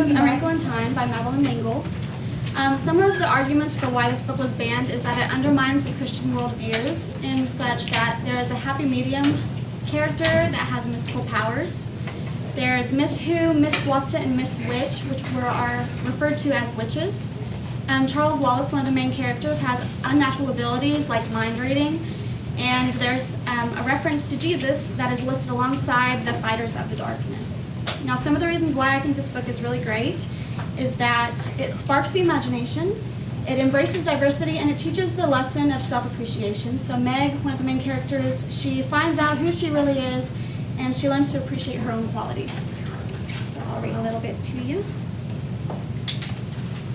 chose A Wrinkle in Time by Madeleine. Some of the arguments for why this book was banned is that it undermines the Christian worldviews in such that there is a happy medium character that has mystical powers. There's Miss Who, Miss Whatsit, and Miss Witch, which are referred to as witches. Charles Wallace, one of the main characters, has unnatural abilities like mind reading, and there's a reference to Jesus that is listed alongside the fighters of the darkness. Now, some of the reasons why I think this book is really great is that it sparks the imagination, it embraces diversity, and it teaches the lesson of self-appreciation. So Meg, one of the main characters, she finds out who she really is, and she learns to appreciate her own qualities. So I'll read a little bit to you.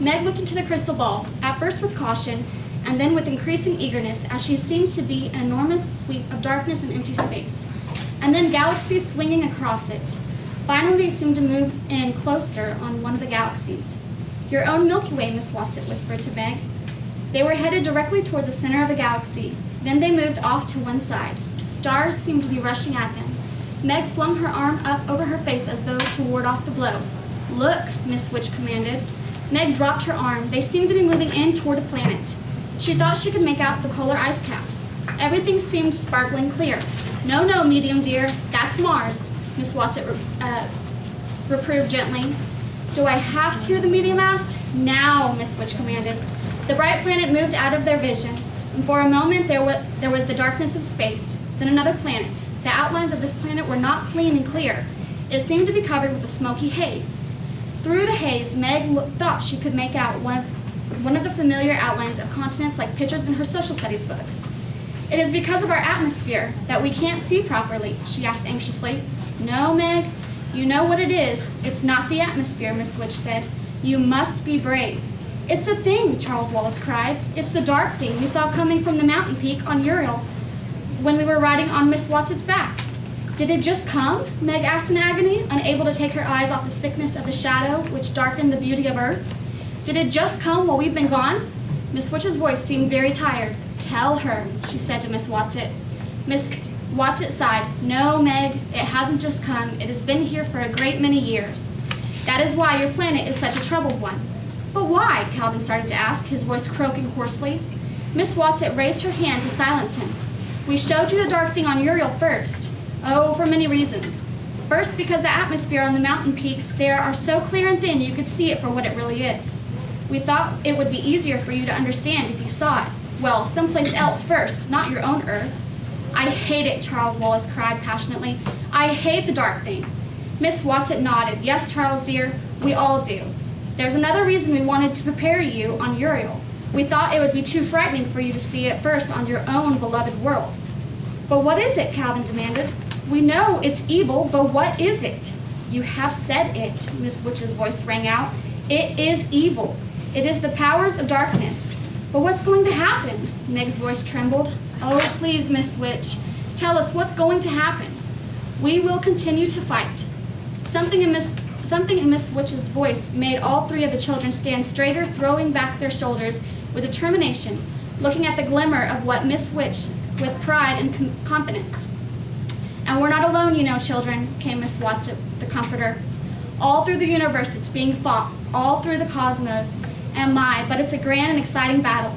Meg looked into the crystal ball, at first with caution, and then with increasing eagerness, as she seemed to be an enormous sweep of darkness and empty space, and then galaxies swinging across it. Finally, they seemed to move in closer on one of the galaxies. "Your own Milky Way," Miss Whatsit whispered to Meg. They were headed directly toward the center of the galaxy. Then they moved off to one side. Stars seemed to be rushing at them. Meg flung her arm up over her face as though to ward off the blow. "Look," Miss Witch commanded. Meg dropped her arm. They seemed to be moving in toward a planet. She thought she could make out the polar ice caps. Everything seemed sparkling clear. "No, no, medium dear, that's Mars," Miss Whatsit reproved gently. "Do I have to?" the medium asked. "Now," Miss Witch commanded. The bright planet moved out of their vision, and for a moment there was the darkness of space, then another planet. The outlines of this planet were not clean and clear. It seemed to be covered with a smoky haze. Through the haze, Meg thought she could make out one of the familiar outlines of continents like pictures in her social studies books. "It is because of our atmosphere that we can't see properly," she asked anxiously. "No, Meg, you know what it is. It's not the atmosphere," Miss Witch said. "You must be brave." "It's the thing," Charles Wallace cried. "It's the dark thing we saw coming from the mountain peak on Uriel when we were riding on Miss Watsit's back." "Did it just come?" Meg asked in agony, unable to take her eyes off the thickness of the shadow which darkened the beauty of Earth. "Did it just come while we've been gone?" Miss Witch's voice seemed very tired. "Tell her," she said to Miss Whatsit. Miss Whatsit sighed. "No, Meg, it hasn't just come. It has been here for a great many years. That is why your planet is such a troubled one." "But why?" Calvin started to ask, his voice croaking hoarsely. Miss Whatsit raised her hand to silence him. "We showed you the dark thing on Uriel first. Oh, for many reasons. First, because the atmosphere on the mountain peaks there are so clear and thin you could see it for what it really is. We thought it would be easier for you to understand if you saw it. Well, someplace else first, not your own Earth." "I hate it," Charles Wallace cried passionately. "I hate the dark thing." Miss Whatsit nodded. "Yes, Charles dear, we all do. There's another reason we wanted to prepare you on Uriel. We thought it would be too frightening for you to see it first on your own beloved world." "But what is it?" Calvin demanded. "We know it's evil, but what is it?" "You have said it," Miss Witch's voice rang out. "It is evil. It is the powers of darkness." "But what's going to happen?" Meg's voice trembled. "Oh, please, Miss Witch, tell us what's going to happen." "We will continue to fight." Something in Miss Witch's voice made all three of the children stand straighter, throwing back their shoulders with determination, looking at the glimmer of what Miss Witch with pride and confidence. "And we're not alone, you know, children," came Miss Whatsit, the comforter. "All through the universe it's being fought, all through the cosmos. And but it's a grand and exciting battle.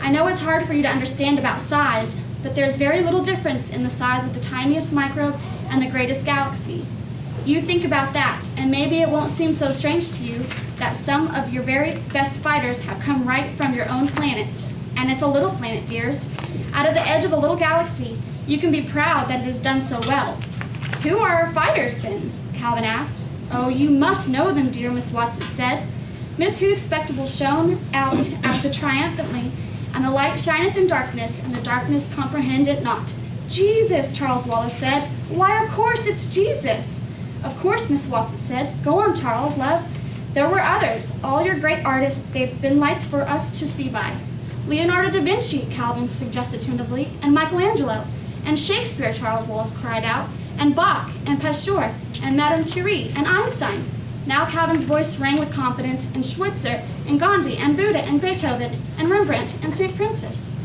I know it's hard for you to understand about size, but there's very little difference in the size of the tiniest microbe and the greatest galaxy. You think about that, and maybe it won't seem so strange to you that some of your very best fighters have come right from your own planet. And it's a little planet, dears. Out of the edge of a little galaxy, you can be proud that it has done so well." "Who are our fighters, then?" Calvin asked. "Oh, you must know them, dear," Miss Whatsit said. Miss Who's spectacles shone out after triumphantly, and the light shineth in darkness, and the darkness comprehend it not. "Jesus," Charles Wallace said. "Why, of course, it's Jesus." "Of course," Miss Whatsit said. "Go on, Charles, love. There were others, all your great artists. They've been lights for us to see by. Leonardo da Vinci," Calvin suggested tentatively, "and Michelangelo, and Shakespeare," Charles Wallace cried out, "and Bach, and Pasteur, and Madame Curie, and Einstein." Now Calvin's voice rang with confidence, and Schweitzer, and Gandhi, and Buddha, and Beethoven, and Rembrandt, and St. Francis.